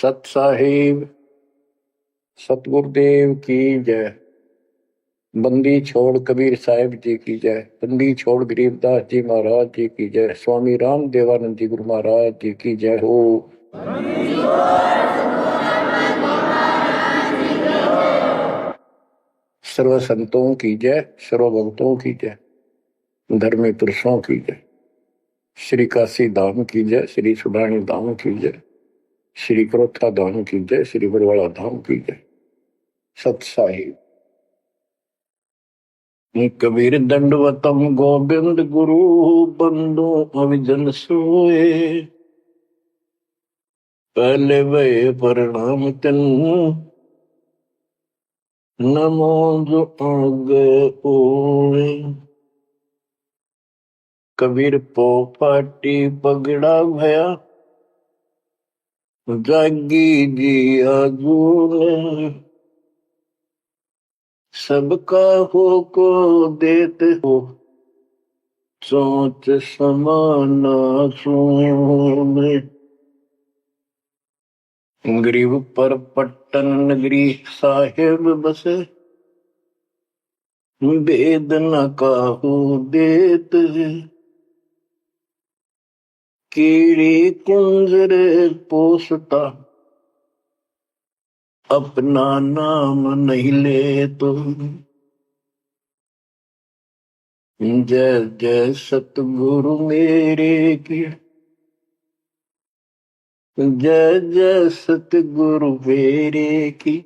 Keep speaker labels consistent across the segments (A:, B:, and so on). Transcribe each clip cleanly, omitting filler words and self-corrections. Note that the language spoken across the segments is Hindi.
A: सत साहिब सतगुरुदेव की जय। बंदी छोड़ कबीर साहिब जी की जय। बंदी छोड़ गरीबदास जी महाराज जी की जय। स्वामी राम देवानंद जी गुरु महाराज जी की जय हो। सर्व संतों की जय, सर्व भक्तों की जय, धर्मी पुरुषों की जय। श्री काशी धाम की जय, श्री सुडानी धाम की जय, श्री क्रोथा धाम की जय, श्री बरवाड़ा धाम की जय। सत साहिब कबीर दंडवतम गोविंद गुरु बंदो अविजन सोए। पहले वे प्रणाम तिन नमो जो आगे ओए। कबीर पो पाटी पगड़ा भया जागी जी आजूने। सबका हो को देते हो सोच समाना सुने। गरीब पर पट्टन नगरी साहेब बसे वेद न काहू देत। कीड़ी कुंजर पोसता अपना नाम नहीं ले तो। जय जय सतगुरु मेरे की, जय जय सतगुरु मेरे की।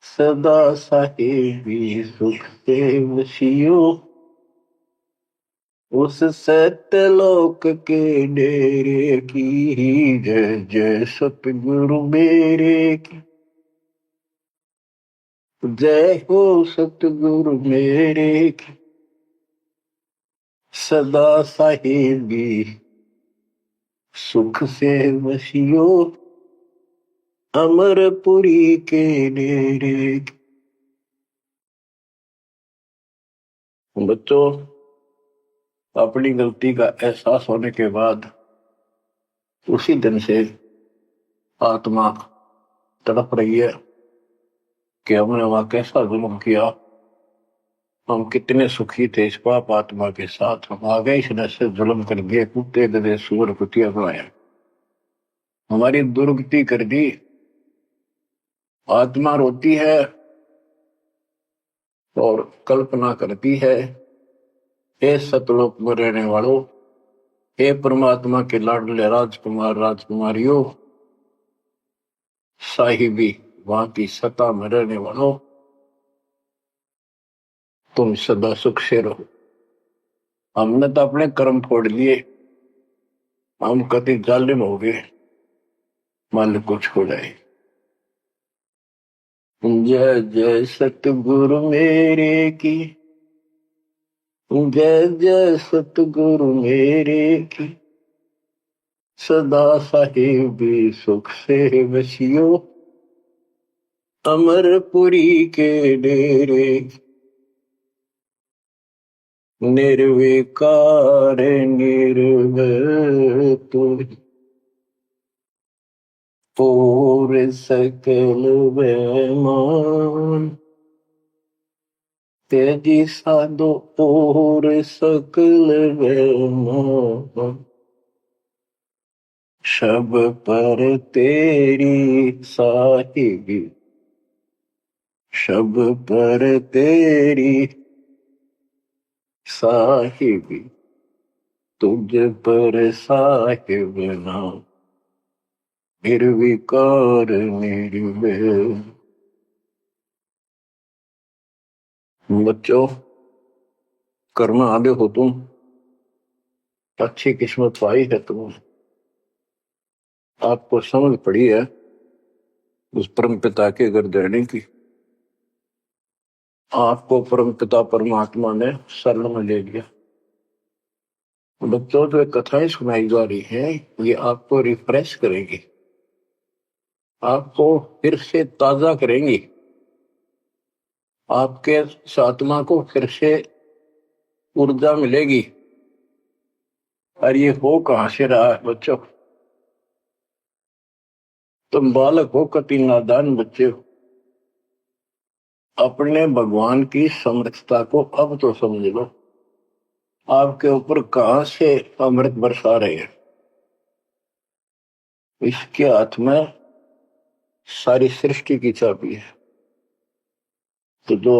A: सदा साहेबी सुख से वसियो उस सत्यलोक के डेरे की। जय जय सतगुरु मेरे की, जय हो सतगुरु मेरे की। सदा साहेबी सुख से वसियो अमरपुरी के डेरे की। बच्चों, अपनी गलती का एहसास होने के बाद उसी दिन से आत्मा तड़प रही है कि हमने वहां कैसा जुल्म किया। हम कितने सुखी थे इस पाप आत्मा के साथ। हम आगे इसने से जुल्म कर दिए, कुत्ते गधे सूअर कुतिया बनाया, हमारी दुर्गति कर दी। आत्मा रोती है और कल्पना करती है, हे सतलोक में रहने वालों, हे परमात्मा के लाडले राजकुमार राजकुमारियों, साहिबी वहां की सत्ता में रहने वालों, तुम सदा सुख से रहो। हमने तो अपने कर्म फोड़ लिए, हम कति जालिम हो गए, मालिक को छोड़ाए। जय जय सतगुरु मेरे की, जय जय सतगुरु मेरे की। सदा साहिबी सुख से वसियो अमरपुरी के डेरे। निर्विकार निर्भय तुम पूर सकल बेमान। तेजी साधो पूर सकल बेमान। शब पर तेरी साहिबी, शब पर तेरी साहिबी, तुझ पर साहिब नाम निर्विकार निर्भय। बच्चों, कर्म आगे हो तुम, अच्छी किस्मत पाई है तुम। आपको समझ पड़ी है उस परम पिता के घर देने की। आपको परम पिता परमात्मा ने शरण में ले लिया। बच्चों, जो कथाएं सुनाई जा रही हैं ये आपको रिफ्रेश करेंगी, आपको फिर से ताजा करेंगी, आपके आत्मा को फिर से ऊर्जा मिलेगी। और ये हो कहां से रहा है बच्चों? तुम बालक हो, कति नादान बच्चे हो, अपने भगवान की समर्थता को अब तो समझ लो। आपके ऊपर कहां से अमृत बरसा रहे हैं? इसके हाथ में सारी सृष्टि की चाबी है। तो जो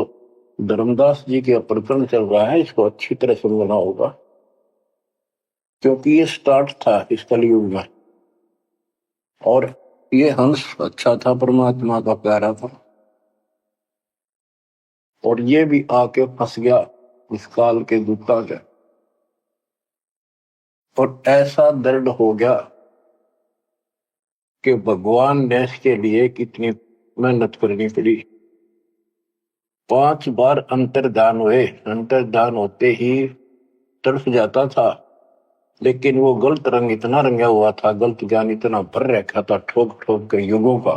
A: धर्मदास जी के प्रकरण चल रहा है, इसको अच्छी तरह समझना होगा, क्योंकि ये स्टार्ट था इस कलयुग में। और ये हंस अच्छा था, परमात्मा का प्यारा था, और ये भी आके फंस गया इस काल के दूता के। और ऐसा दर्द हो गया कि भगवान ने इसके लिए कितनी मेहनत करनी पड़ी। 5 बार अंतर्धान हुए, अंतर्धान होते ही तड़फ जाता था, लेकिन वो गलत रंग इतना रंगा हुआ था, गलत ज्ञान इतना भर रखा था ठोक ठोक के युगों का।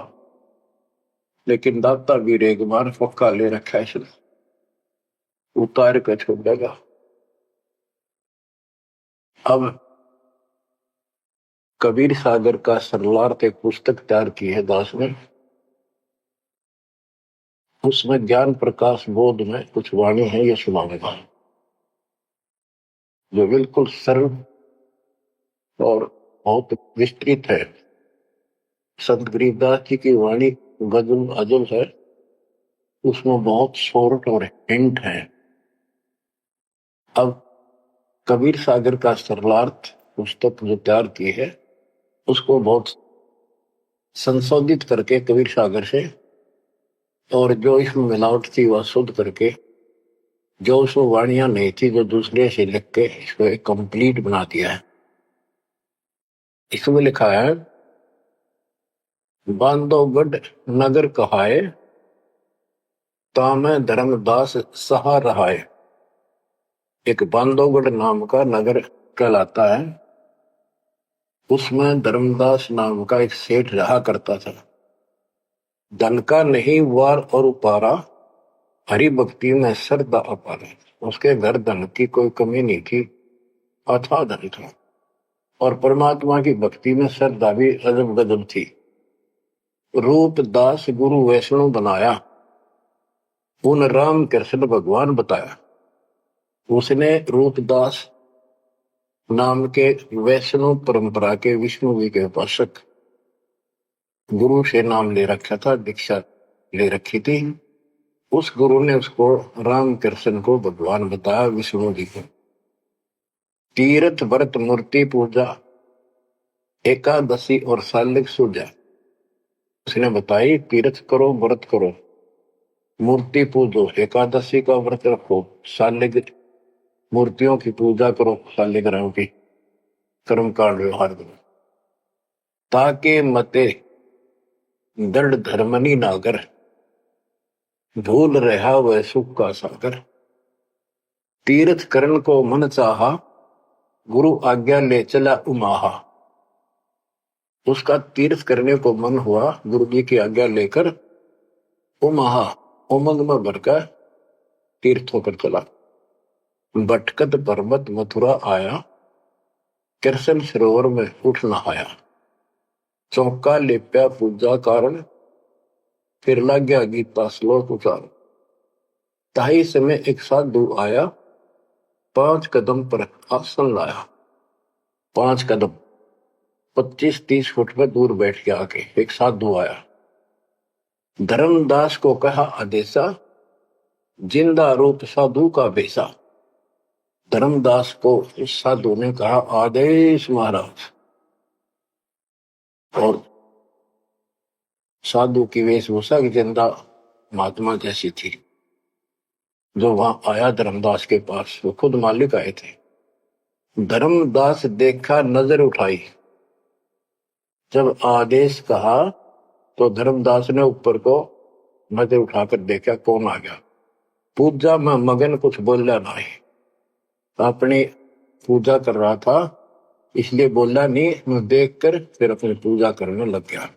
A: लेकिन दाता वीर एक बार पक्का ले रखा है, इसने उतार कर छोड़ देगा। अब कबीर सागर का सरलार्थ एक पुस्तक तैयार की है दास ने। उसमें ज्ञान प्रकाश बोध में कुछ वाणी है, ये सुनाऊंगा, जो बिल्कुल सरल और बहुत विस्तृत है। संत गरीबदास जी की वाणी गजल अजल है, उसमें बहुत शॉर्ट और हिंट है। अब कबीर सागर का सरलार्थ पुस्तक जो तैयार की है, उसको बहुत संशोधित करके कबीर सागर से, और जो इसमें मिलावट थी वह शुद्ध करके, जो उसमें वाणियां नहीं थी जो दूसरे से लिख के इसको एक कंप्लीट बना दिया है। इसमें लिखा है, बांधवगढ़ नगर कहाए, तामे धर्मदास सहा रहाए। एक बांधवगढ़ नाम का नगर कहलाता है, उसमें धर्मदास नाम का एक सेठ रहा करता था। धन का नहीं वार और उपारा, हरि भक्ति में श्रद्धा अपार। उसके घर धन की कोई कमी नहीं थी, अथाह धन था, और परमात्मा की भक्ति में श्रद्धा भी अजब गजब थी। रूप दास गुरु वैष्णव बनाया, उन राम कृष्ण भगवान बताया। उसने रूपदास नाम के वैष्णव परंपरा के विष्णु जी के उपासक गुरु से नाम ले रखा था, दीक्षा ले रखी थी। उस गुरु ने उसको राम कृष्ण को भगवान बताया, विष्णु जी को। तीर्थ व्रत मूर्ति पूजा, एकादशी और सालिक सूजा उसने बताई। तीर्थ करो, व्रत करो, मूर्ति पूजो, एकादशी का व्रत रखो, सालिक मूर्तियों की पूजा करो, शालिग्राम की कर्म कांड व्यवहार करो, ताकि मते दृढ़ धर्मनी नागर, भूल रहा वह सुख का सागर। तीर्थ करण को मन चाहा, गुरु आज्ञा ले चला उमाहा। उसका तीर्थ करने को मन हुआ, गुरु जी की आज्ञा लेकर उमाहा उमंग में भरकर तीर्थ होकर चला। भटकत पर्वत मथुरा आया, कृष्ण सरोवर में उठ नहाया। चौका लेप्या पूजा कारण, फिर लग गया गीता श्लोक उचार। ताही समय एक साधु आया, 5 कदम पर आसन लाया। 5 कदम 25-30 फुट पर दूर बैठ के आके एक साधु आया। धर्मदास को कहा आदेशा, जिंदा रूप साधु का बेसा। धर्मदास को इस साधु ने कहा आदेश महाराज। और साधु की वेशभूषा की जिंदा महात्मा जैसी थी। जो वहां आया धर्मदास के पास, वो खुद मालिक आए थे। धर्मदास देखा, नजर उठाई। जब आदेश कहा तो धर्मदास ने ऊपर को नजर उठाकर देखा, कौन आ गया। पूजा में मगन, कुछ बोला नहीं, अपनी पूजा कर रहा था, इसलिए बोला नहीं। मैं देखकर फिर अपनी पूजा करने लग गया।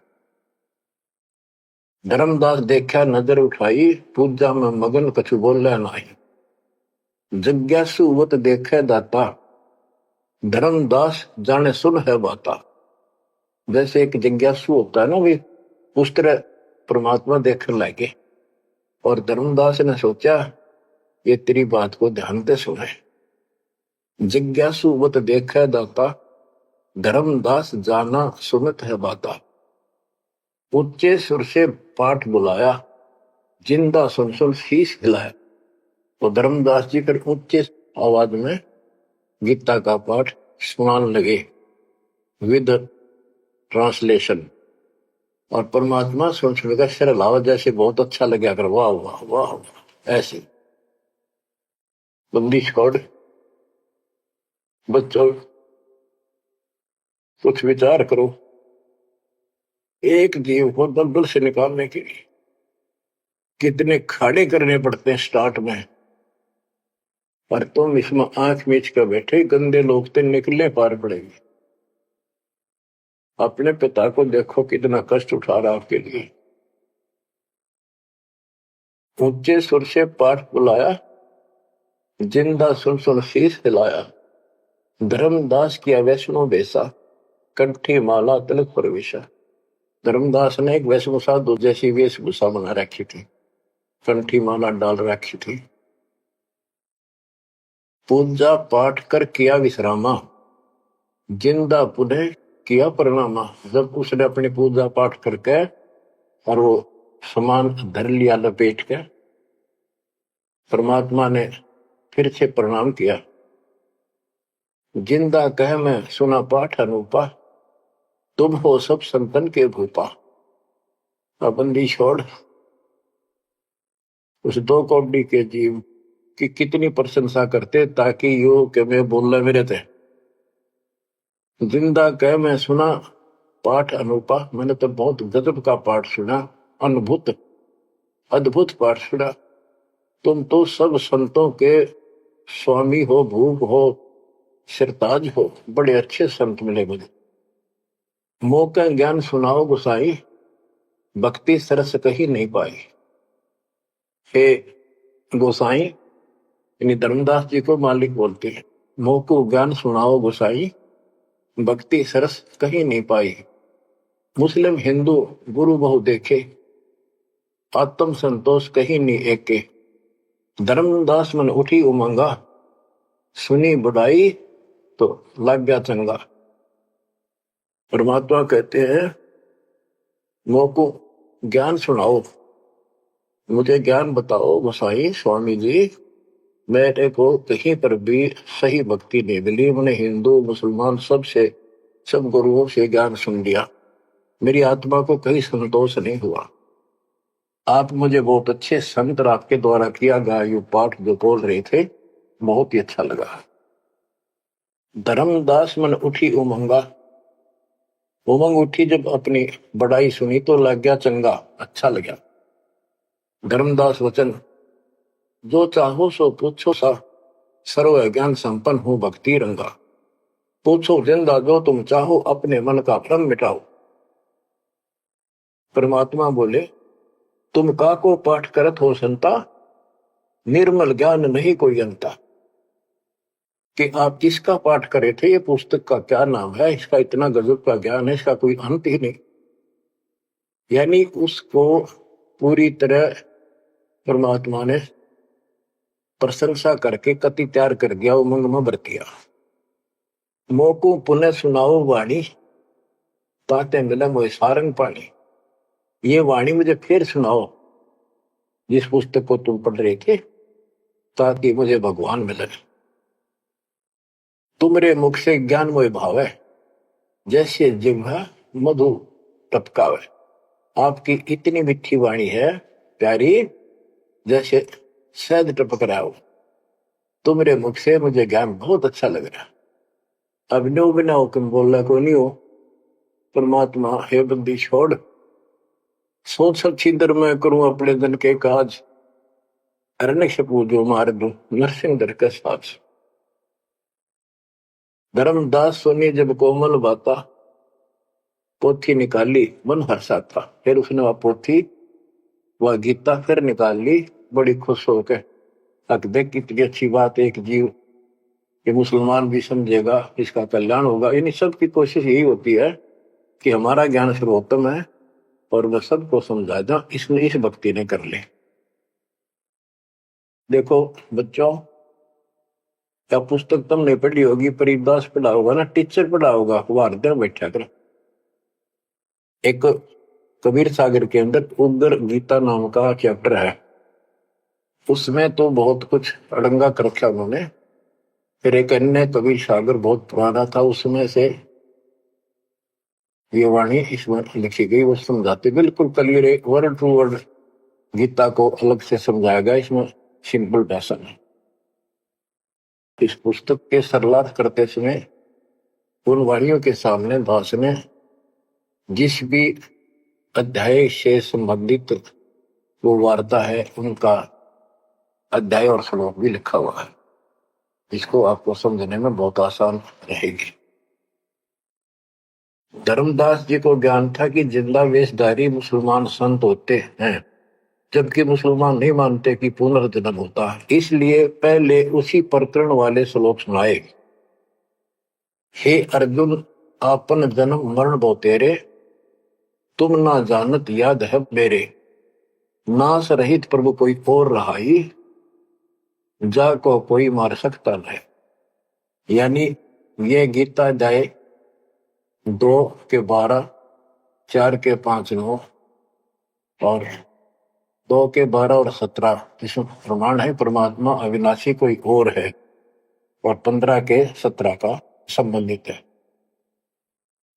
A: धर्मदास देखा, नजर उठाई, पूजा में मगन, कुछ बोला नहीं। जिज्ञासुवत देखे दाता, धर्मदास जाने सुन है बाता। जैसे एक जिज्ञासु होता है ना, भी उस तरह परमात्मा देखने लगे और धर्मदास ने सोचा ये तेरी बात को ध्यान से सुने। जिज्ञासु वत देखै दाता, धर्मदास जाना सुनत है बाता। ऊंचे सुर से पाठ बुलाया, जिंदा सुन सुन शीश हिलाया। तो धर्मदास जी फिर ऊंचे आवाज में गीता का पाठ सुनाने लगे विद ट्रांसलेशन। और परमात्मा सुन सुनकर सिर हिलावा, जैसे बहुत अच्छा लगा कर वाह वाह वाह वाह। ऐसे बंदी छोड़ बच्चों कुछ विचार करो, एक जीव को दलदल से निकालने के लिए कितने खाड़े करने पड़ते हैं स्टार्ट में, पर तुम इसमें आंख मीच कर बैठे गंदे लोग तो निकलने पार पड़ेगी। अपने पिता को देखो कितना कष्ट उठा रहा आपके लिए। ऊंचे सुर से पाठ बुलाया, जिंदा सुन सुन शीश हिलाया। धर्मदास किया वैष्णो बेसा, कंठी माला तिलक प्रवेशा। धर्मदास ने एक वैष्णो साधु जैसी वेशभूषा बना रखी थी, कंठी माला डाल रखी थी। पूजा पाठ कर किया विश्रामा, जिंदा पुनः किया प्रणामा। जब उसने अपनी पूजा पाठ करके और वो सामान धर लिया लपेट के, परमात्मा ने फिर से प्रणाम किया। जिंदा कह मैं सुना पाठ अनूपा, तुम हो सब संतन के भूपा। बंदी छोड़ उस दो कौड़ी के जीव की कितनी प्रशंसा करते ताकि यो के मैं बोलना मेरे थे। जिंदा कह मैं सुना पाठ अनूपा, मैंने तो बहुत गजब का पाठ सुना, अद्भुत अद्भुत पाठ सुना। तुम तो सब संतों के स्वामी हो, भूप हो, सिरताज हो, बड़े अच्छे संत मिले मुझे। मौका ज्ञान सुनाओ गुसाई, भक्ति सरस कहीं नहीं पाई। हे गोसाई, यानी धर्मदास जी को मालिक बोलते हैं, मोको ज्ञान सुनाओ गोसाई, भक्ति सरस कहीं नहीं पाई। मुस्लिम हिंदू गुरु बहु देखे, आत्म संतोष कहीं नहीं एके। धर्मदास मन उठी उमंगा, सुनी बुढ़ाई तो लग गया चंगा। परमात्मा कहते हैं मोको ज्ञान सुनाओ, मुझे ज्ञान बताओ गोसाई स्वामी जी। मेरे को कहीं पर भी सही भक्ति नहीं मिली, मैंने हिंदू मुसलमान सब गुरुओं से ज्ञान सुन लिया, मेरी आत्मा को कहीं संतोष नहीं हुआ। आप मुझे बहुत अच्छे संत आपके द्वारा किया गया ये पाठ जो बोल रहे थे बहुत ही अच्छा लगा। धर्मदास मन उठी उमंगा, उमंग उठी जब अपनी बड़ाई सुनी तो लग गया चंगा, अच्छा लगा। धर्मदास वचन, जो चाहो सो पूछो सा, सर्व ज्ञान संपन्न हो भक्ति रंगा। पूछो जिंदा जो तुम चाहो, अपने मन का भ्रम मिटाओ। परमात्मा बोले, तुम का को पाठ करत हो संता, निर्मल ज्ञान नहीं कोई अंता। कि आप किसका पाठ करे थे, ये पुस्तक का क्या नाम है, इसका इतना गजब का ज्ञान है, इसका कोई अंत ही नहीं। यानी उसको पूरी तरह परमात्मा ने प्रशंसा करके कति तैयार कर दिया, उमंग में भर दिया। मोको पुनः सुनाओ वाणी, ताते मिले मोए सारंग पानी। ये वाणी मुझे फिर सुनाओ, जिस पुस्तक को तुम पढ़ रहे थे, ताकि मुझे भगवान मिले। तुमरे मुख से ज्ञान मोय भावे, जैसे जिह्वा मधु टपकावे। आपकी इतनी मीठी वाणी है प्यारी, जैसे शहद टपक रहा हो। तुमरे मुख से मुझे ज्ञान बहुत अच्छा लग रहा। अब नो बिना हुक्म बोलना को नहीं हो। परमात्मा हे बंदी छोड़, सोच छिंदर मैं करूं अपने दिन के काज, अरण्य पूजो मार दू नरसिंह दर के साथ। धर्मदास सुनी जब कोमल बाता, पोथी निकाली मन हर्षा था। फिर उसने वह पोथी वह गीता फिर निकाल ली बड़ी खुश होकर। तक देख कितनी अच्छी बात, एक जीव कि मुसलमान भी समझेगा, इसका कल्याण होगा। यानी सबकी कोशिश यही होती है कि हमारा ज्ञान सर्वोत्तम है, और वह सबको समझा दो, इसने इस भक्ति ने कर ले। देखो बच्चों, क्या पुस्तक तुमने पढ़ी होगी, परिदास पढ़ा होगा ना, टीचर पढ़ा होगा, वो हृदय बैठा कर। एक कबीर सागर के अंदर उग्र गीता नाम का चैप्टर है, उसमें तो बहुत कुछ अड़ंगा कर रखा उन्होंने। फिर एक अन्य कबीर सागर बहुत पुराना था, उसमें से ये वाणी इसमें लिखी गई, वो समझाते बिल्कुल clear, word to word Gita को अलग से समझाया गया इसमें, सिंपल भाषा में। इस पुस्तक के सरलार्थ करते समय उन वाणियों के सामने दास ने जिस भी अध्याय से संबंधित वो वार्ता है, उनका अध्याय और श्लोक भी लिखा हुआ है, इसको आपको समझने में बहुत आसान रहेगी। धर्मदास जी को ज्ञान था कि जिंदा वेशधारी मुसलमान संत होते हैं, जबकि मुसलमान नहीं मानते कि पुनर्जन्म होता है, इसलिए पहले उसी प्रकरण वाले श्लोक सुनाए। हे अर्जुन, आपन जन्म मरण बहु तेरे, तुम ना जानत याद है मेरे, नास रहित प्रभु कोई और रहाई, जा को कोई मार सकता नहीं। यानी ये गीता अध्याय 2 के 12, 4 के 5, 9 और 2 के 12 और 17 इसमें प्रमाण है परमात्मा अविनाशी कोई और है, और 15 के 17 का संबंधित है।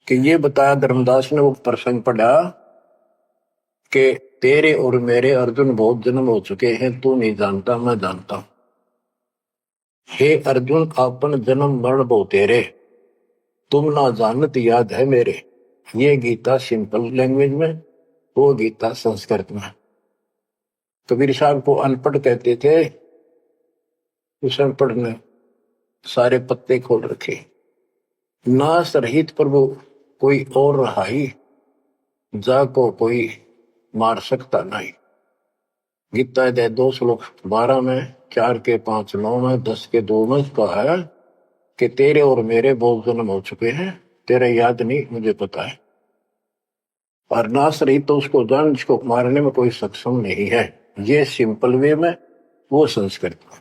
A: कि ये बताया धर्मदास ने, वो प्रसंग पढ़ा कि तेरे और मेरे अर्जुन बहुत जन्म हो चुके हैं, तू नहीं जानता, मैं जानता हूं। हे अर्जुन, आपन जन्म मरण बहु तेरे, तुम ना जानत याद है मेरे। ये गीता सिंपल लैंग्वेज में, वो गीता संस्कृत में। कबीर साहब को अनपढ़ कहते थे, उस अनपढ़ ने सारे पत्ते खोल रखे। नास रहित प्रभु कोई और रहाई, जा को कोई मार सकता नहीं। गीता अध्याय 2 श्लोक 12 में, 4 के 5, 9 में, 10 के 2 में कहा है कि तेरे और मेरे बहुत जन्म हो चुके हैं, तेरे याद नहीं, मुझे पता है। और नाश रही तो उसको जान, जिसको मारने में कोई सक्षम नहीं है। ये सिंपल वे में, वो संस्कृत में।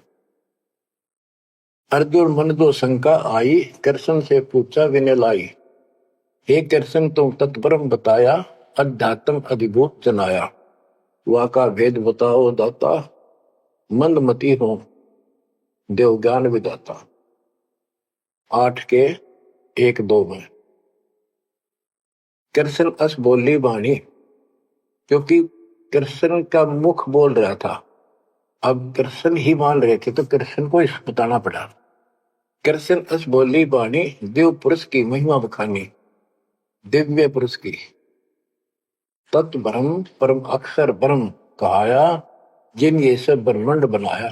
A: अर्जुन मन दो शंका आई, कृष्ण से पूछा विनय लाई, हे कृष्ण तुम तत्परम बताया, अध्यात्म अधिभूत जनाया, वा का भेद बताओ दाता, मंदमती हो देव ज्ञान विदाता। 8 के 1, 2 में। कृष्ण अस बोली बाणी, क्योंकि कृष्ण का मुख बोल रहा था, अब कृष्ण ही मान रहे थे तो कृष्ण को इस बताना पड़ा। कृष्ण अस बोली बाणी, देव पुरुष की महिमा बखानी, दिव्य पुरुष की। तत् ब्रह्म परम अक्षर ब्रह्म कहाया, जिन ये सब ब्रह्मांड बनाया,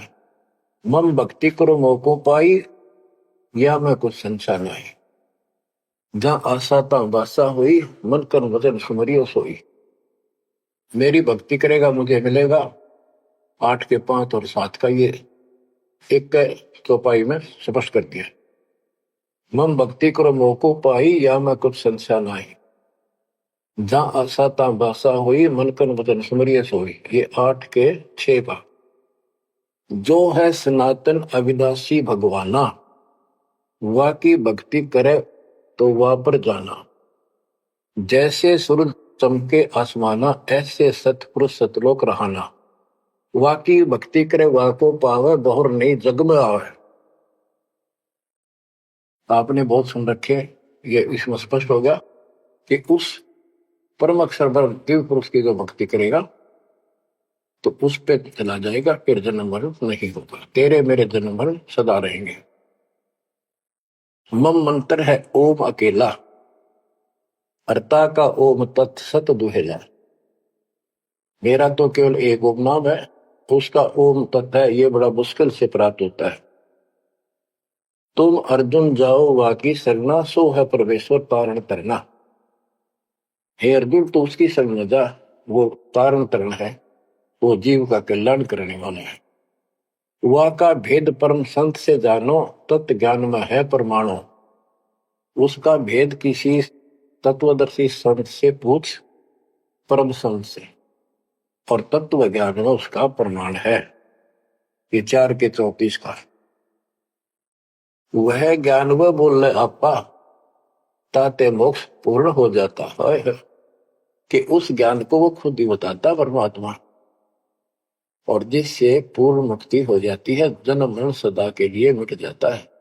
A: मम भक्ति करो मोको पाई, या मैं कुछ संशय नहीं। जहां आशा ता बासा हुई, मन कर वजन सुमरियो सोई। मेरी भक्ति करेगा मुझे मिलेगा। 8 के 5 और 7 का ये एक चौपाई में स्पष्ट कर दिया। मम भक्ति करो मोको पाई, या मैं कुछ संशय नहीं। जहां आशा ता बासा हुई, मन कर वजन सुमरियो सोई। ये 8 के 6 का। जो है सनातन अविनाशी भगवाना, वा की भक्ति करे तो वह पर जाना। जैसे सूरज चमके आसमाना, ऐसे सतपुरुष सतलोक रहाना। वा की भक्ति करे वा को पावे, बहुर नहीं जग में आवे। आपने बहुत सुन रखे, ये इसमें स्पष्ट हो गया कि उस परम अक्षर दिव्य पुरुष की जो भक्ति करेगा तो उस पे चला जाएगा, फिर जन्म मरण नहीं होगा। तेरे मेरे जन्म मरण सदा रहेंगे। मम मंत्र है ओम अकेला, अर्ता का ओम तत्सत दुहेला। मेरा तो केवल एक ओम नाम है, उसका ओम तत्व है, ये बड़ा मुश्किल से प्राप्त होता है। तुम अर्जुन जाओ वाकी सरना, सो है परमेश्वर तारण तरना। हे अर्जुन, तो उसकी शरण जा, वो तारण तरण है, वो जीव का कल्याण करने वाला है। वा का भेद परम संत से जानो, तत्व ज्ञान में है परमाणु। उसका भेद किसी तत्वदर्शी संत से पूछ, परम संत से, और तत्व ज्ञान में उसका प्रमाण है। ये 4 के 34 का वह ज्ञान वह बोल रहे आपा ताते मोक्ष पूर्ण हो जाता है, कि उस ज्ञान को वो खुद ही बताता परमात्मा, और जिससे पूर्ण मुक्ति हो जाती है, जन्म मरण सदा के लिए मिट जाता है।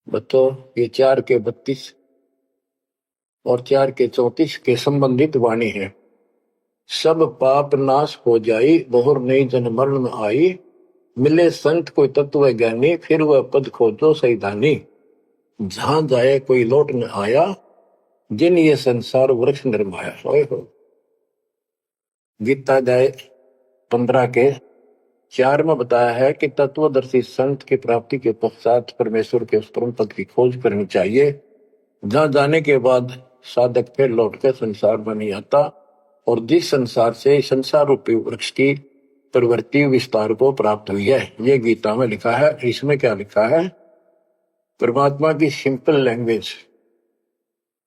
A: बच्चों, ये 4 के 32 और 4 के 34 के संबंधित वाणी है। सब पाप नाश हो जाई, बहुर नई जन्म मरण में आई, मिले संत कोई तत्व ज्ञानी, फिर वह पद खोजो सही धानी। जहां जाए कोई लौट न आया, जिन ये संसार वृक्ष निर्माया। हो गीता जाए 15 के 4 में बताया है कि तत्वदर्शी संत की प्राप्ति के पश्चात परमेश्वर के उस परम पद की खोज करनी चाहिए, जहां जाने के बाद साधक फिर लौटकर संसार में नहीं आता, और जिस संसार से संसार रूपी वृक्ष की प्रवृत्ति विस्तार को प्राप्त हुई है। ये गीता में लिखा है। इसमें क्या लिखा है? परमात्मा की सिंपल लैंग्वेज,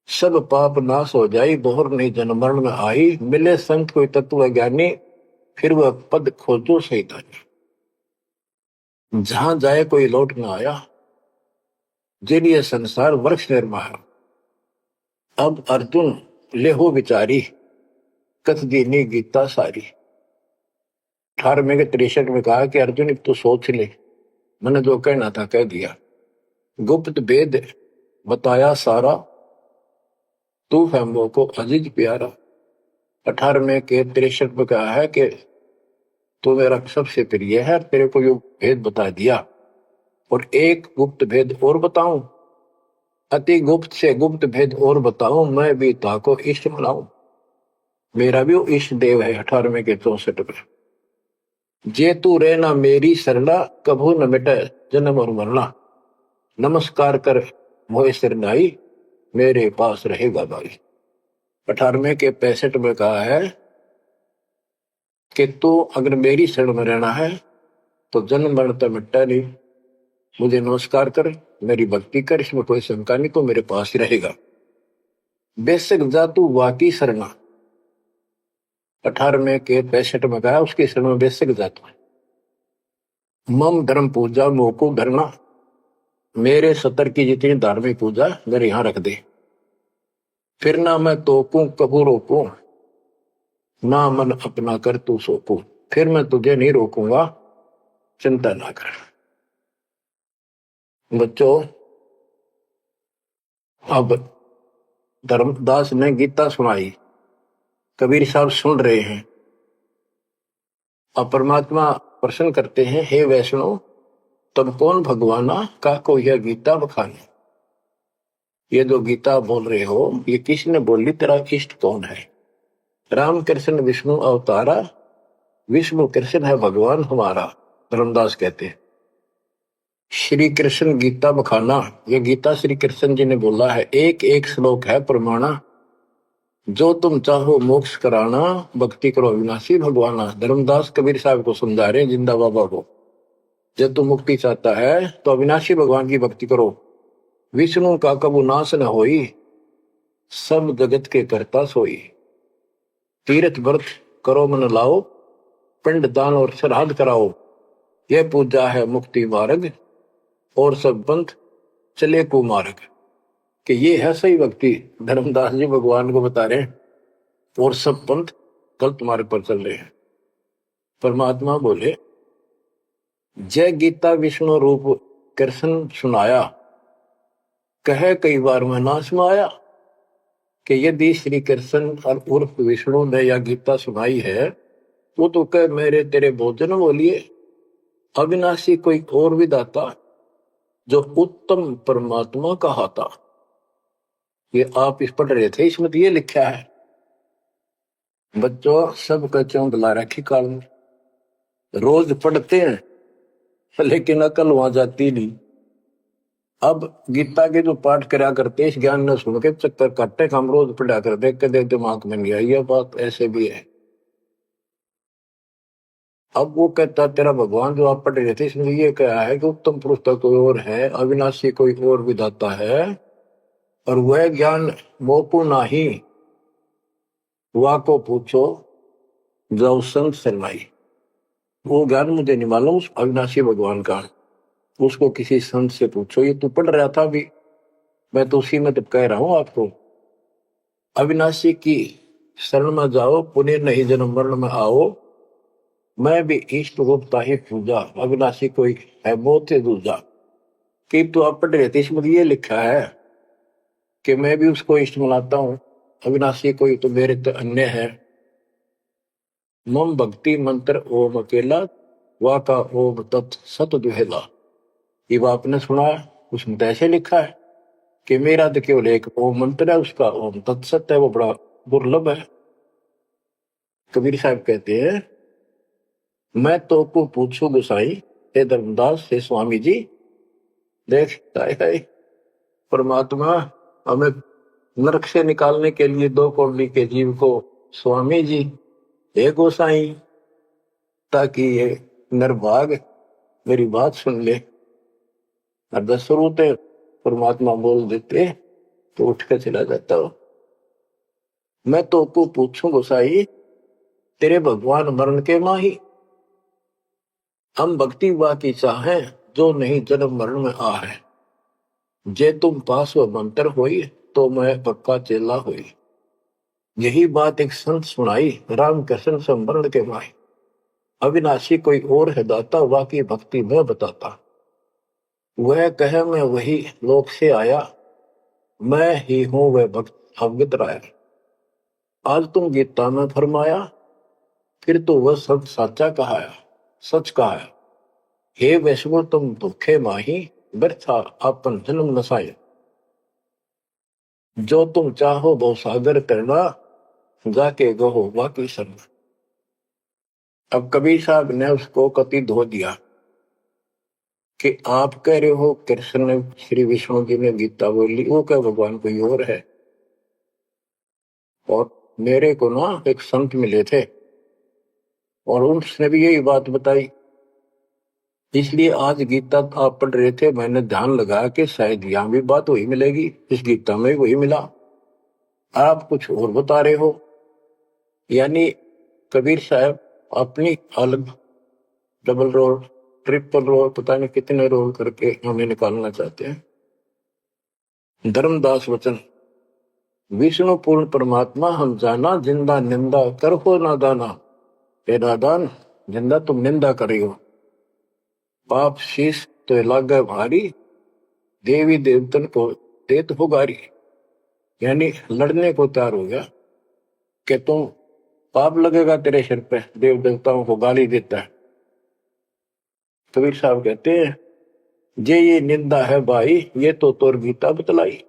A: सब पाप नाश हो जाई, बहुर नहीं जन्म मरण में आई, मिले संत कोई तत्व ज्ञानी, फिर वह पद खोजो सही दानी। जहां जाए कोई लौट न आया, जिन ये संसार वृक्ष निर्माया। अब अर्जुन लेहो विचारी, कथ दीनी गीता सारी। 18वें के 63 में कहा कि अर्जुन अब तो सोच ले, मैंने जो कहना था कह दिया, गुप्त भेद बताया सारा, तू है मोह को अजीज प्यारा। 18वें के 63 में कहा है कि तू मेरा सबसे प्रिय है, तेरे को यो भेद बता दिया, और एक गुप्त भेद और बताऊं, अति गुप्त से गुप्त भेद और बताऊं, मैं भी ताको इष्ट मनाऊं। मेरा भी वो इष्ट देव है। 18वें के 64 में, जे तू रहना मेरी सरला, कभू न मिटे जन्म और मरना। नमस्कार कर मोहे सिरनाई, मेरे पास रहेगा भाई। 18वें के 65 में कहा है कि तू अगर मेरी शरण में रहना है तो जन्म मरण तो मिटता नहीं, मुझे नमस्कार कर, मेरी भक्ति कर, इसमें कोई शंका नहीं, तो मेरे पास ही रहेगा। बेशक जा तू वाकी शरणा। 18वें के 65 में कहा उसकी शरण में बेशक जा तू। मम धर्म पूजा मोको धरना, मेरे 70 की जितनी धार्मिक पूजा मेरे यहां रख दे। फिर ना मैं तोकूं कबू रोकूं, ना मन अपना कर तू सोकूं। फिर मैं तुझे नहीं रोकूंगा, चिंता ना कर। बच्चों, अब धर्मदास ने गीता सुनाई, कबीर साहब सुन रहे हैं। अब परमात्मा प्रश्न करते हैं, हे वैष्णव तब कौन भगवाना का को यह गीता बखाने। ये जो गीता बोल रहे हो ये किसने बोली, तेरा इष्ट कौन है? राम कृष्ण विष्णु अवतारा, विष्णु कृष्ण है भगवान हमारा। धर्मदास कहते हैं श्री कृष्ण गीता बखाना, ये गीता श्री कृष्ण जी ने बोला है। एक एक श्लोक है प्रमाणा, जो तुम चाहो मोक्ष कराना, भक्ति करो अविनाशी भगवाना। धर्मदास कबीर साहब को समझा रहे, जिंदा बाबा को, जब तुम मुक्ति चाहता है तो अविनाशी भगवान की भक्ति करो। विष्णु का कबू नाश न होई, सब जगत के करता सोई। तीर्थ व्रत करो मन लाओ, पिंड दान और श्राद्ध कराओ। यह पूजा है मुक्ति मार्ग, और सब पंथ चले कुमार्ग। कि ये है सही भक्ति। धर्मदास जी भगवान को बता रहे हैं, और सब पंथ गलत मार्ग पर चल रहे हैं। परमात्मा बोले, जय गीता विष्णु रूप कृष्ण सुनाया, कहे कई बार मैं नाश में आया। कि यदि श्री कृष्ण और उर्फ विष्णु ने यह गीता सुनाई है, वो तो कह मेरे तेरे भोजन बोलिए, अविनाशी कोई और विधाता, जो उत्तम परमात्मा कहा था। ये आप इस पढ़ रहे थे, इसमें तो ये लिखा है। बच्चों, सबका चौंधला रखी काल में, रोज पढ़ते हैं लेकिन अकल वहां जाती नहीं। अब गीता के जो पाठ करा करते, इस ज्ञान ने सुन के चक्कर काटते, हम रोज पढ़ा कर देख के देख दिमाग में नहीं आई। यह बात ऐसे भी है। अब वो कहता तेरा भगवान जो आप पढ़ रहे थे, इसमें ये कहा है कि उत्तम पुरुष का कोई और है, अविनाशी कोई और विधाता है, और वह ज्ञान मोको नाही, वा को पूछो जाओ संत शरणाई। वो ज्ञान मुझे नहीं मालूम उस अविनाशी भगवान का, उसको किसी संत से पूछो। ये तू पढ़ रहा था अभी, मैं तो उसी में तो कह रहा हूं आपको। अविनाशी की शरण में जाओ, पुण्य नहीं जन्म मरण में आओ। मैं भी इष्ट रूपता ही पूजा, अविनाशी कोई है बहुत से दूजा। कि तो आप पढ़ रहे थे, इसमें ये लिखा है कि मैं भी उसको इष्ट मनाता हूं, अविनाशी कोई तो मेरे तो अन्य है। मम भक्ति मंत्र ओम अकेला, वा का ओम तत् सत दुहेला। ये वो आपने सुना है, उसमें तो ऐसे लिखा है कि मेरा तो केवल एक ओम मंत्र है, उसका ओम तत्सत है, वो बड़ा दुर्लभ है। कबीर साहब कहते हैं, मैं तो को पूछू गुसाई, हे धर्मदास हे स्वामी जी। देख हाय परमात्मा हमें नरक से निकालने के लिए दो कौड़ी के जीव को स्वामी जी हे गोसाई, ताकि ये नरभाग मेरी बात सुन ले। और दस होते परमात्मा बोल देते तो उठ कर चला जाता हो। मैं तो को पूछूं गोसाई, तेरे भगवान मरण के माही। हम भक्ति वा की चाहे, जो नहीं जन्म मरण में आ है। जे तुम पास व मंत्र होई, तो मैं पक्का चेला हुई। यही बात एक संत सुनाई, राम कृष्ण संवरण के माही। अविनाशी कोई और है दाता, वा की भक्ति में बताता। वह कहे मैं वही लोक से आया, मैं ही हूं वह भक्त अवगत राया। आज तुम गीता में फरमाया, फिर तो वह सब साचा कहाया, सच कहाया। हे वैष्णव तुम दुखे माही, व्यर्था आपन जन्म नसाए। जो तुम चाहो वो सागर करना, जाके गहो वाकी शरण। अब कबीर साहब ने उसको कति धो दिया कि आप कह रहे हो कृष्ण ने श्री विष्णु जी ने गीता बोली, वो क्या भगवान कोई और है। और मेरे को ना एक संत मिले थे और उसने भी यही बात बताई, इसलिए आज गीता आप पढ़ रहे थे, मैंने ध्यान लगाया कि शायद यहां भी बात वही मिलेगी, इस गीता में वही मिला, आप कुछ और बता रहे हो। यानी कबीर साहब अपनी अलग डबल रोल ट्रिपल रोल पता नहीं कितने रोल करके हमें निकालना चाहते हैं। धर्मदास वचन, विष्णु पूर्ण परमात्मा हम जाना, जिंदा निंदा कर हो नादाना। हे नादान, जिंदा तुम निंदा कर रही हो, पाप शीश तो लागे भारी, देवी देवतन को देत हो गारी। यानी लड़ने को तैयार हो गया कि तुम पाप लगेगा तेरे सिर पे, देव देवताओं को गाली देता है। कबीर साहब कहते हैं, जे ये निंदा है भाई, ये तो तोर गीता बतलाई।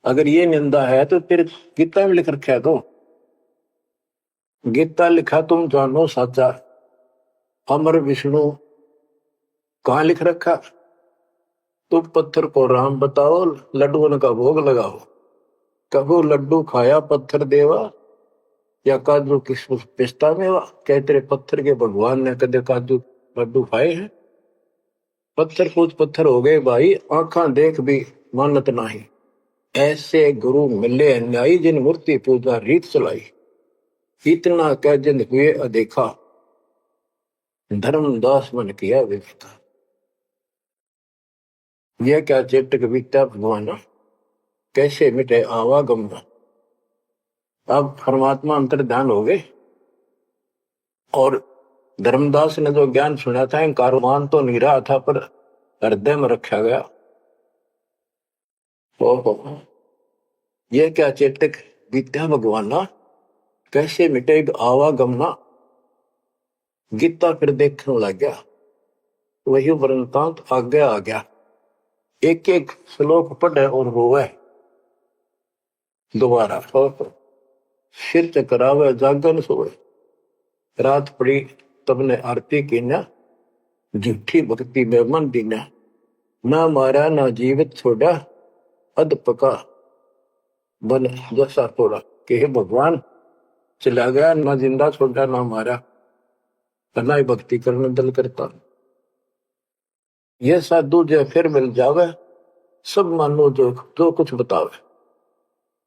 A: अगर ये निंदा है तो तेरे गीता में लिख रखा है, तो गीता लिखा तुम जानो साचा, अमर विष्णु कहां लिख रखा। तुम पत्थर को राम बताओ, लड्डुओं का भोग लगाओ। कहो लड्डू खाया पत्थर देवा, या काजू किशमिश पिस्ता मेवा। क्या तेरे पत्थर के भगवान ने कदे काजू लड्डू खाए हैं। पत्थर कुछ पत्थर हो गए भाई, आंखा देख भी मानत नहीं। ऐसे गुरु मिले अन्यायी, जिन मूर्ति पूजा रीत चलाई। इतना कह जिन हुए अदेखा, धर्मदास मन किया विवेका। यह क्या चेतक बीता भगवान, कैसे मिटे आवागम। अब परमात्मा अंतर ध्यान हो गए और धर्मदास ने जो ज्ञान सुना था, कारवान तो नहीं रहा था पर हृदय में रखा गया। ओहो, यह क्या चेतक विद्या भगवाना, कैसे मिटेगा आवागमना। गीता फिर देखने लग गया, वही वृंतांत आगे आ गया। एक एक श्लोक पढ़े और रोवे दोबारा, सिर चकरावे जागन सोए। रात पड़ी तब ने आरती की ना, झूठी भक्ति में मन दीना। ना मारा ना जीवित छोड़ा, अध पका बन जैसा थोड़ा। कि हे भगवान, चला गया ना जिंदा छोड़ा ना मारा, ना ही भक्ति करने दल करता। यह साधु जो फिर मिल जावे, सब मानो जो जो कुछ बतावे।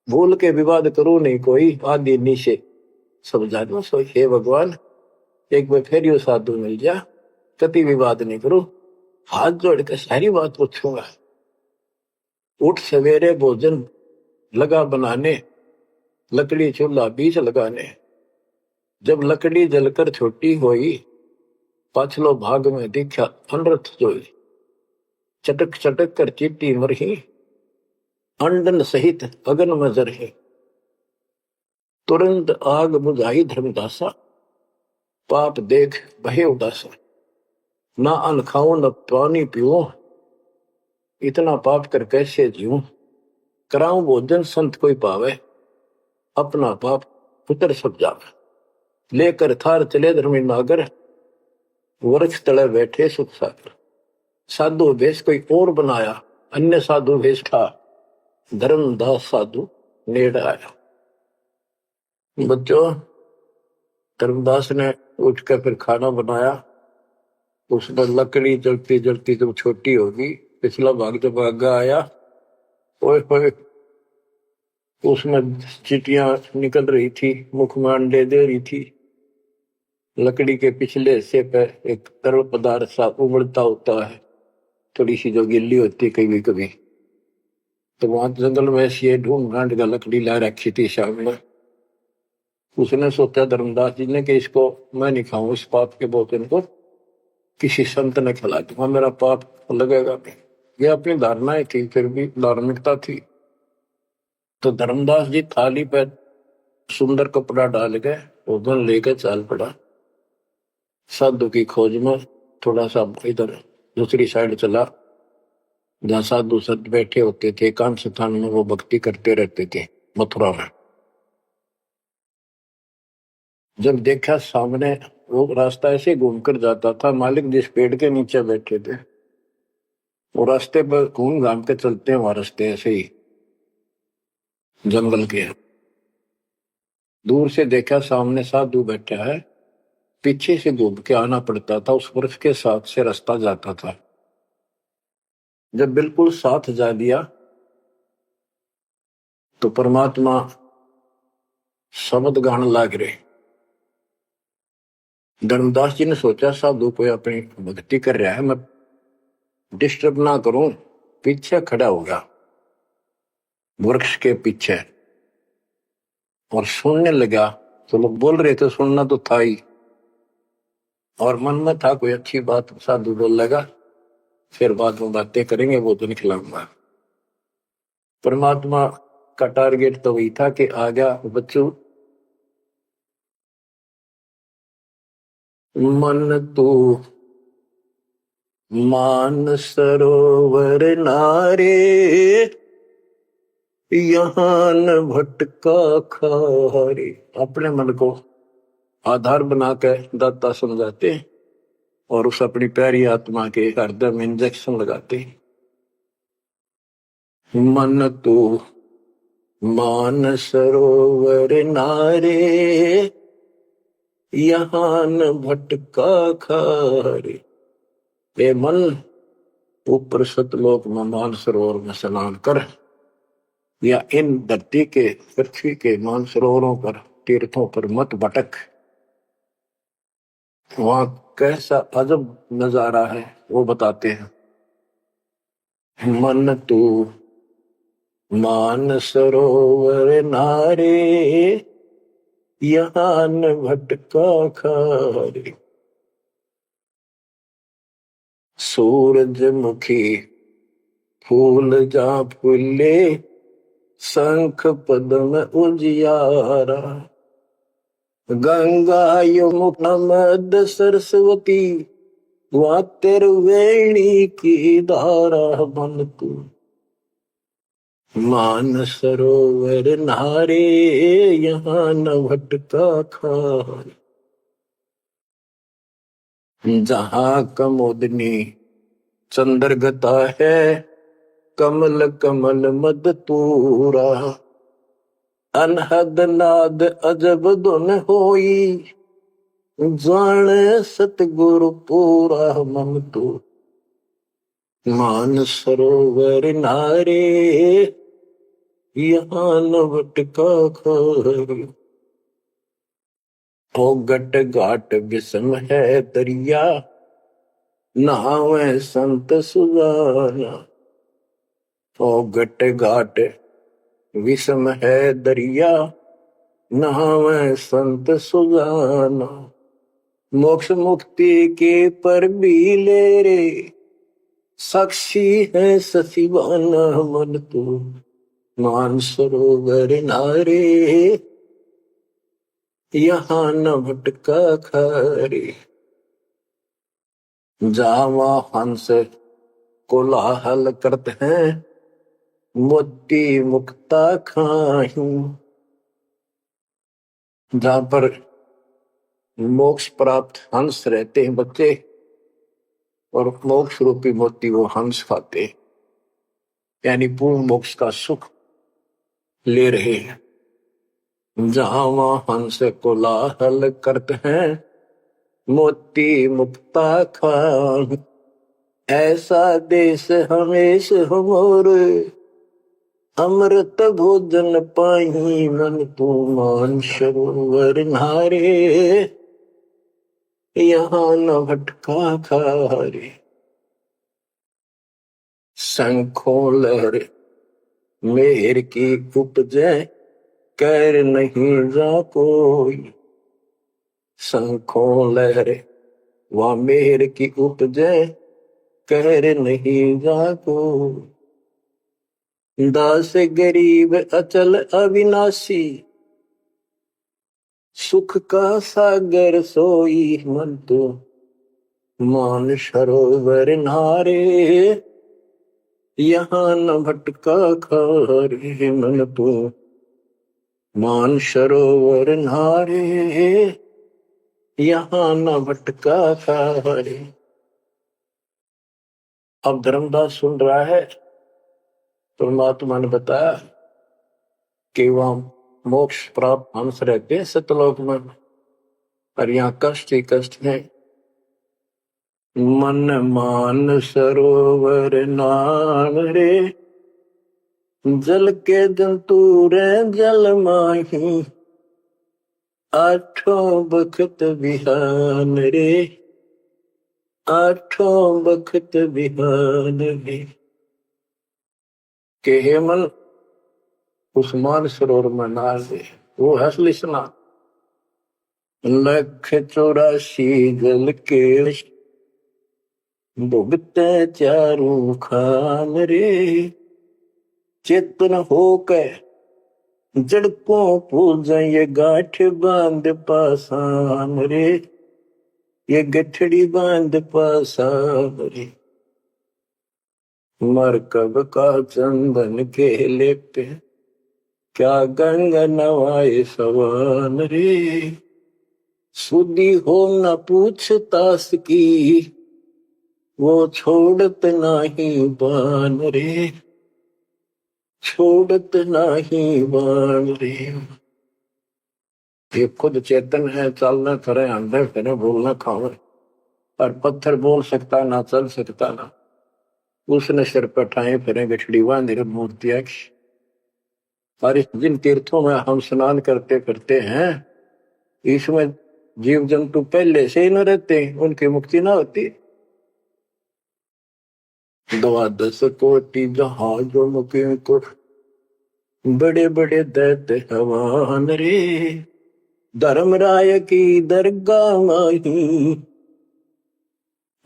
A: भूल के विवाद करूं नहीं कोई, आदि नीचे सब जानो सोई। हे भगवान, एक बार फिर यो साधु मिल जा, कति विवाद नहीं करूं, हाथ जोड़ के सारी बात पूछूंगा। उठ सवेरे भोजन लगा बनाने, लकड़ी चूल्हा बीच लगाने। जब लकड़ी जलकर छोटी होई, पाछलो भाग में दिखा अनरथ जोई। चटक चटक कर चीटी मरही, अंडन सहित अगन में जरही। तुरंत आग बुझाई धर्मदासा, पाप देख भय उदासा। ना अन्न खाऊं न पानी पीऊं, इतना पाप कर कैसे जीऊं। कराऊं भोजन संत कोई पावे, अपना पाप पुत्र सब जावे। लेकर थार चले धर्मी नागर, वृक्ष तले बैठे सुख सागर। साधु वेश कोई और बनाया, अन्य साधु वेश था। धर्मदास साधु नेड़ आया। बच्चों, धर्मदास ने उठकर फिर खाना बनाया। उसमें लकड़ी जलती जलती जब छोटी होगी, पिछला भाग जब आगा आया, ओए ओए, उसमें चीटियां निकल रही थी, मुख में अंडे दे रही थी। लकड़ी के पिछले हिस्से पर एक तरल पदार्थ सा उबलता होता है, थोड़ी सी जो गिल्ली होती कभी कभी। तो वहां जंगल में से ढूंढ ढांड का लकड़ी ला रखी थी सामने। उसने सोचा धर्मदास जी ने कि इसको मैं नहीं खाऊं, इस पाप के भोजन को किसी संत ने खिला दूंगा, मेरा पाप लगेगा नहीं। ये अपनी धारणाएं थी, फिर भी धार्मिकता थी। तो धर्मदास जी थाली पर सुंदर कपड़ा डाल के भोजन लेकर चाल पड़ा। साधु की खोज में थोड़ा सा इधर दूसरी साइड चला, जहाँ साधु संत बैठे होते थे एकांत स्थान में, वो भक्ति करते रहते थे मथुरा में। जब देखा सामने, वो रास्ता ऐसे घूमकर जाता था, मालिक जिस पेड़ के नीचे बैठे थे वो रास्ते पर घूम घाम के चलते हैं, वहां रास्ते ऐसे ही जंगल के। दूर से देखा सामने साधु बैठा है, पीछे से घूम के आना पड़ता था, उस वृक्ष के साथ से रास्ता जाता था। जब बिल्कुल साथ जा दिया तो परमात्मा शब्द गान लाग रहे। धर्मदास जी ने सोचा साधु कोई अपनी भक्ति कर रहा है, मैं डिस्टर्ब ना करूं, पीछे खड़ा होगा वृक्ष के पीछे और सुनने लगा। तो लोग बोल रहे थे, सुनना तो था ही, और मन में था कोई अच्छी बात साधु बोल लगा, फिर बाद में बातें करेंगे, वो तो निकलाऊंगा। परमात्मा का टारगेट तो वही था कि आ गया बच्चों, मन तू मान सरोवर नारे, यहाँ न भटका खारे। अपने मन को आधार बनाकर दाता समझाते और उस अपनी प्यारी आत्मा के हृदय में इंजेक्शन लगाते। मन तू मान सरोवर नारे, यहाँ न भटका खारे। ए मन, ऊपर सतलोक में मान सरोवर में स्नान कर, या इन धरती के पृथ्वी के मान सरोवरों पर तीर्थों पर मत भटक। वहां कैसा अजब नजारा है वो बताते हैं। मन तू मान सरोवर नारे, यहाँ न भटका खारे। सूरजमुखी फूल जा फूले, शंख पद्म उजियारा। गंगा यमुना मद सरस्वती, वहाँ वेणी की धारा। मन तू मान सरोवर नारे, यहाँ न भटका खारे। जहाँ कमोदनी चंद्रगता है, कमल कमल मद तूरा। अनहद नाद अजब धुन होई, जाने सतगुरु पूरा। मन तू मान सरोवर नारे, यहाँ न भटका खारी। ओ गट घाट विषम है दरिया, नहावे संत सुजाना। ओ गट घाट विषम है दरिया, नहावे संत सुजाना। मोक्ष मुक्ति के पर भी ले रे, साक्षी है सचिवाना मन तू मानसरोवर नारे। यहाँ न भटका खारे। जावा हंस कोलाहल करते हैं, मोती मुक्ता खाही। जहां पर मोक्ष प्राप्त हंस रहते हैं बच्चे, और मोक्ष रूपी मोती वो हंस खाते, यानी पूर्ण मोक्ष का सुख ले रहे हैं। जहां वहां हंस कोलाहल करते हैं, मोती मुक्ता खाही। ऐसा देश हमेश हमोर, अमृत भोजन पाही मन तू मान सरोवर नारे। यहाँ न भटका खारे। शंखों लहर मेहर की उपजे, कर नहीं जा कोई। शंखों लहर वह मेहर की उपजे, कर नहीं जा कोई। दास गरीब अचल अविनाशी, सुख का सागर सोई मन तो मान सरोवर नारे। यहाँ न भटका खारे मन तो मान सरोवर नारे। यहाँ न भटका खारे। अब धर्मदास सुन रहा है, परमात्मा ने बताया कि वहां मोक्ष प्राप्त हंस रहते हैं सतलोक में, और यहाँ कष्ट ही कष्ट है। मन मान सरोवर नाम रे, जल के जंतु रे जल माही। आठों बखत बिहान रे, आठों बखत बिहान रे। के हे मन उस मान सरोवर में नहा दे, वो असली स्नान। लख 84 जल के भुगते चारों खान रे। चेतन होकर जड़ को पूजा, ये गांठ बांध पासान रे। ये गठड़ी बांध पासान रे। मरकब का चंदन के लेपे, क्या गंगा नवाए सवान रे। सुधी हो न पूछतास की, वो छोड़त नहीं बान रे। छोड़त नहीं बान रे। ये खुद चेतन है, चलना करे अंदर फिरे बोलना खावे, पर पत्थर बोल सकता ना चल सकता ना। उसने सिर पर ठाए फिरे गठड़ी बांध मूर्तियां। और जिन तीर्थों में हम स्नान करते करते हैं, इसमें जीव जंतु पहले से ही न रहते, उनकी मुक्ति ना होती। 12 कोटि जहाजों मुके को, बड़े बड़े दैत्य हवान रे। धर्मराय की दरगाह माही,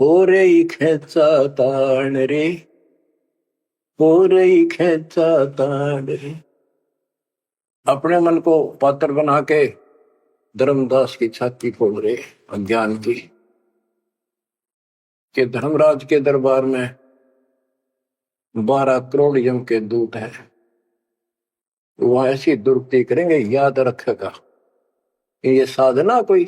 A: हो रही खेचा तान रे। हो रही खेचा तान रे। अपने मन को पात्र बना के धर्मदास की छाती खोल रहे अज्ञान की, कि धर्मराज के दरबार में 12 करोड़ यम के दूत हैं, वहां ऐसी दुर्गति करेंगे, याद रखेगा। ये साधना कोई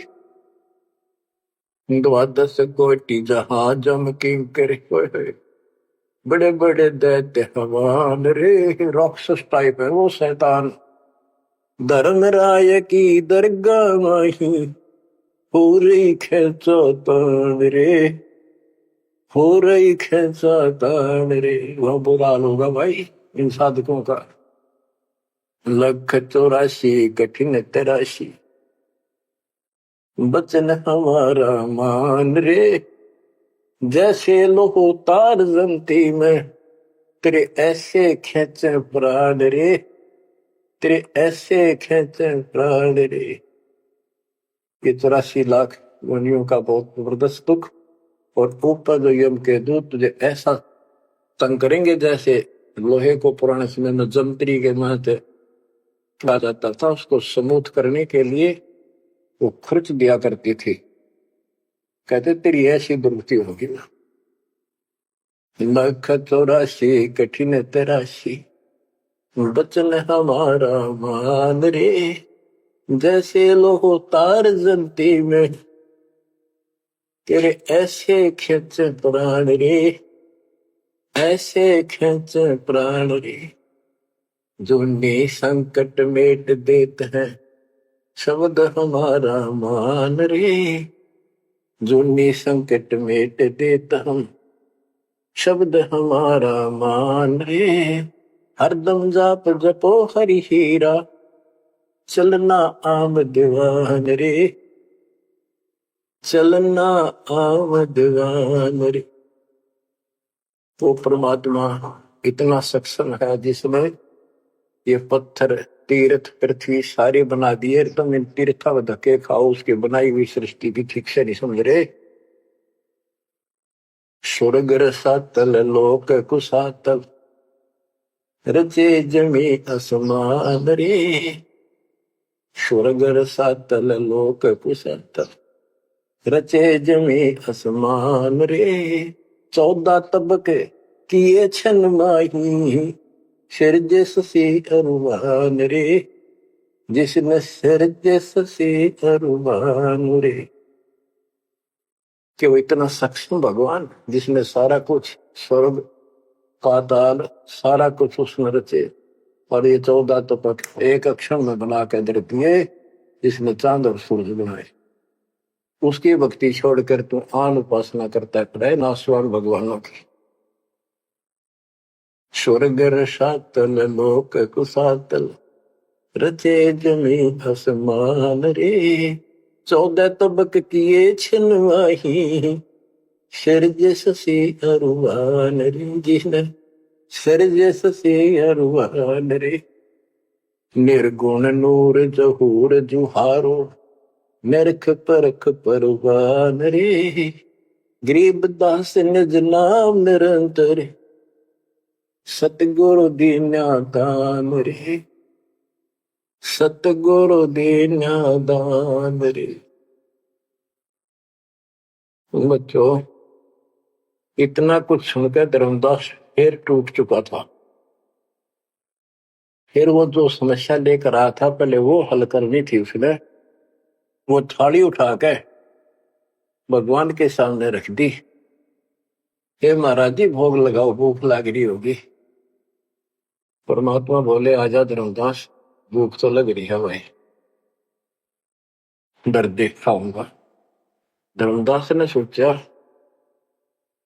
A: 12 कोटि जहाज की करे, बड़े बड़े दैत्य हवान रे। राक्षस टाइप है वो शैतान। धर्मराय की दरगाह माही, हो रही खेचा तान रे। हो रही खेचा तान रे। वह बुरा हाल होगा भाई इन साधकों का। लख 84 कठिन तराशी, बचन हमारा मान रे। जैसे लोहो तार जमती में, तेरे ऐसे खेचे प्राण रे, तेरे ऐसे खेचे प्राण रे। ये 84 लाख योनियों का बहुत जबरदस्त दुख, और ऊपर जो यम के दूत तुझे ऐसा तंग करेंगे जैसे लोहे को पुराने समय में जंतरी के महते कहा जाता था, उसको स्मूथ करने के लिए वो खर्च दिया करती थी। कहते तेरी ऐसी दुर्गति होगी ना। लख 84 कठिन तराशी, बचन हमारा मान रे। जैसे लोहो तार जलती में, तेरे ऐसे खेचे प्राण रे, ऐसे खेचे प्राण रे। जो संकट मेट देते हैं, शब्द हमारा मान रे। जो संकट मेट देता हम, शब्द हमारा मान रे। हरदम जाप जपो हरि हीरा, चलना आम दीवान रे, चलना आम दीवान रे। वो परमात्मा इतना सक्षम है जिसमें ये पत्थर तीर्थ पृथ्वी सारे बना दिए, तुम इन तीर्था में धक्के खाओ, उसकी बनाई हुई सृष्टि भी ठीक से नहीं समझ रहे। स्वर्ग रसातल लोक कुसातल, रचे जमी आसमान रे। स्वर्ग रसातल लोक कुसातल, रचे जमी आसमान रे। 14 तबके किए छन माही, सिरजे ससी अरुमान रे। जिसने सिरजे ससी अरुमान रे। कि वो इतना सक्षम भगवान जिसने सारा कुछ स्वर्ग पाताल सारा कुछ उसने रचे, और ये 14 तपक एक अक्षर में बना के दे दिए। जिसने चांद और सूरज बनाए, उसकी भक्ति छोड़कर तू आन उपासना करता है नासवान भगवानों की। स्वर्ग रसातल लोक कुसातल, रचे जमी आसमान रे। 14 तबक किए छिनवाही, सिरजे ससी अरुवान रे। जिसने सिरजे ससी अरुवान रे। निर्गुण नूर जहूर जुहारो, नरख परख परवान रे। गरीब दास निज नाम निरंतर, सतगुरु दीन्या दान रे, सतगुरु दीन्या दान रे। बच्चों, इतना कुछ सुनकर धर्मदास फिर टूट चुका था। फिर वो जो समस्या लेकर आया था, पहले वो हल करनी थी उसने। वो थाली उठा के भगवान के सामने रख दी। हे महाराज जी, भोग लगाओ, भूख लग रही होगी। परमात्मा बोले, आजा धर्मदास, भूख तो लग रही है भाई, डर देख खाऊंगा। धर्मदास ने सोचा,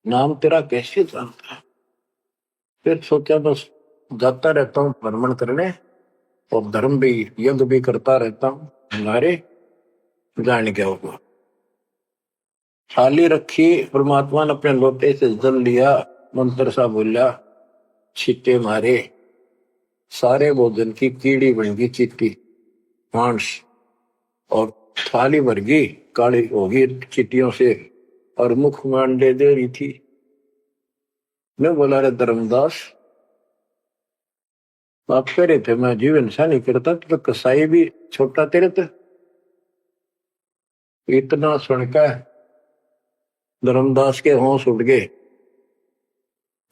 A: नाम तेरा कैसे जानता है। फिर सोचा, बस जाता रहता हूँ भ्रमण करने, और धर्म भी यज्ञ भी करता रहता हूँ, हमारे जान क्या होगा। थाली रखी, परमात्मा ने अपने लोटे से जल लिया, मंत्र सा बोला, छींटे मारे, सारे भोजन की कीड़ी बन गई, चीटी मांस, और थाली भर गई, काली होगी चीटियों से, और मुख मांडे दे रही थी। मैं बोला, रे धर्मदास, आप कह रहे थे मैं जीव इंसान नहीं करता, तो कसाई भी छोटा तेरे थे। इतना सुनकर धर्मदास के होश उड़ गए,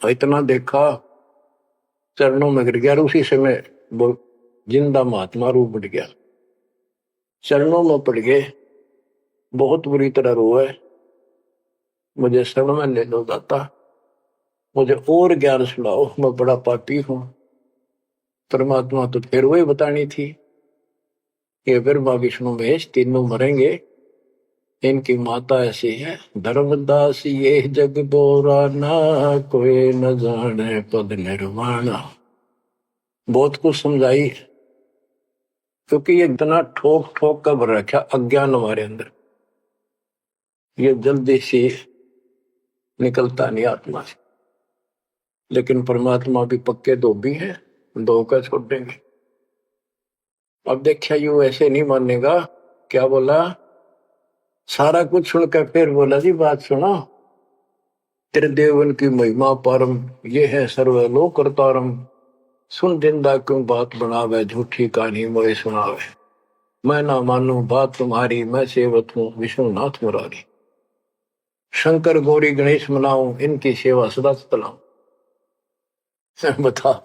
A: इतना देखा, चरणों में गिर गया। उसी समय वो जिंदा महात्मा रूप बढ़ गया, चरणों में पड़ गए, बहुत बुरी तरह रोए, मुझे शरण में ले लो दाता, मुझे और ज्ञान सुनाओ, मैं बड़ा पापी हूं। परमात्मा तो फिर वही बतानी थी, ये ब्रह्मा विष्णु महेश तीनों मरेंगे, इनकी माता ऐसी है। धर्मदास ये जग बोरा ना, कोई न जाने पद निर्वाणा। बहुत कुछ समझाई, क्योंकि ये इतना ठोक ठोक कर भर रखा अज्ञान हमारे अंदर, ये जल्दी से निकलता नहीं आत्मा से। लेकिन परमात्मा भी पक्के धोबी है, धोखा छोड़ देंगे। अब देखिए यू ऐसे नहीं मानेगा। क्या बोला? सारा कुछ सुनकर फिर बोला जी बात सुनो, तेरे देवन की महिमा परम, ये है सर्वलोक करतारम। सुन जिंदा क्यों बात बनावे, झूठी कहानी मोए सुनावे। मैं ना मानू बात तुम्हारी, मैं सेवक हूँ विष्णुनाथ मुरारी। शंकर गौरी गणेश मनाऊं, इनकी सेवा सदा चलाऊं। बता,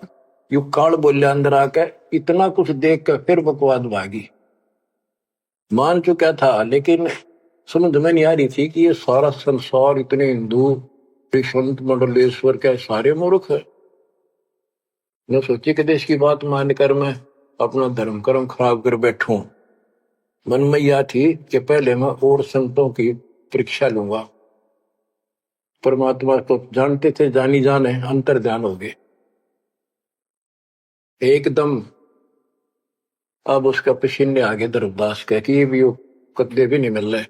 A: यू काल बोलिया अंदर आके, इतना कुछ देख कर फिर बकवाद भागी। मान चुका था लेकिन समझ में नहीं आ रही थी कि ये सारा संसार इतने हिंदू संत मंडलेश्वर के सारे मूर्ख है। मैं सोची कि देश की बात मानकर मैं अपना धर्म कर्म खराब कर बैठूं। मन में यह थी कि पहले मैं और संतों की परीक्षा लूंगा। परमात्मा तो जानते थे, जानी जाने अंतर ध्यान हो गए एकदम। अब उसका पसीने आगे धर्मदास कह कि ये भी कदे भी नहीं मिल रहे।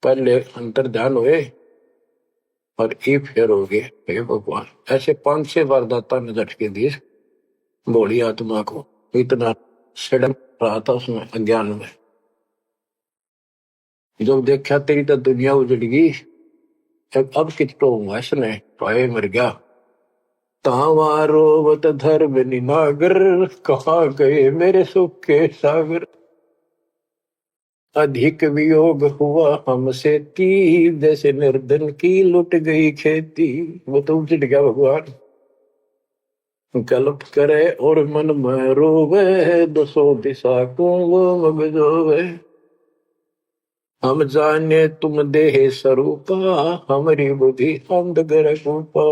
A: पहले अंतर ध्यान हुए और ये फेर हो गए। हे भगवान, ऐसे 5-6 बार दाता ने झटके दिए भोली आत्मा को। इतना सड़न रहा था उसमें अज्ञान में। जब देखा तेरी तो दुनिया उजड़ गई, अब कितो हुआ इसने पाए मर गया। तावारोवत धर्म निनागर, कहाँ गए मेरे सुख के सागर। अधिक वियोग हुआ हमसे ती, जैसे निर्धन की लुट गई खेती। वो तो उजड़ गया भगवान। कल्प करे और मन में रोवे, दसों दिशा को वो मगजोवे। हम जाने तुम देह स्वरूपा, हमारी बुद्धि अंधगर रूपा।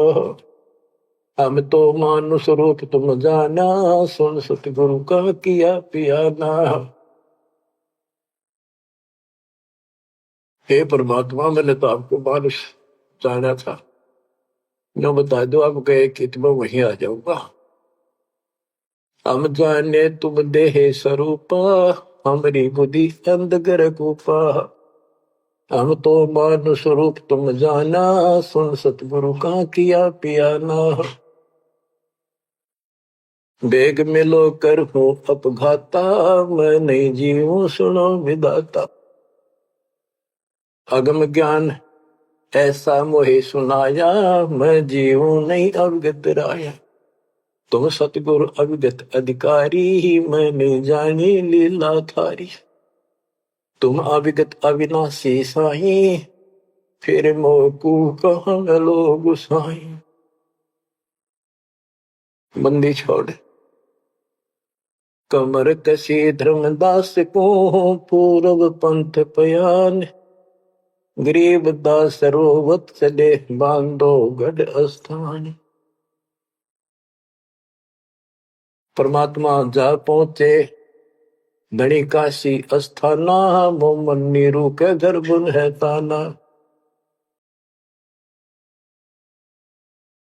A: हम तो मानुष रूप तुम जाना, सुन सतगुरु का किया पियाना। हे परमात्मा, मैंने तो आपको मानुष जाना था, जो बता दो आप गए कि मैं वहीं आ जाऊंगा। हम जाने तुम देह स्वरूपा, हमारी बुद्धि अंधगर रूपा। हम तो मानुष रूप तुम जाना, सुन सतगुरु का किया पियाना। बेग मिलो कर हो अपघाता, मैं नहीं जीऊं सुनो विदाता। अगम ज्ञान ऐसा मोहे सुनाया, मैं जीऊं नहीं अवगत राया। तुम सतगुरु अविगत अधिकारी, मैंने जानी लीला थारी। तुम अविगत अविनाशी साई, फिर मोकू कहाँ मिलो गुसाई। बंदी छोड़ कमर कसी धर्मदास को, पूर्व पंथ पयान। गरीब दास रोवत चले, बांधो गढ़ स्थान। परमात्मा जा पहुंचे धनी काशी अस्थाना, मोमन नीरू के घर बुन है ताना।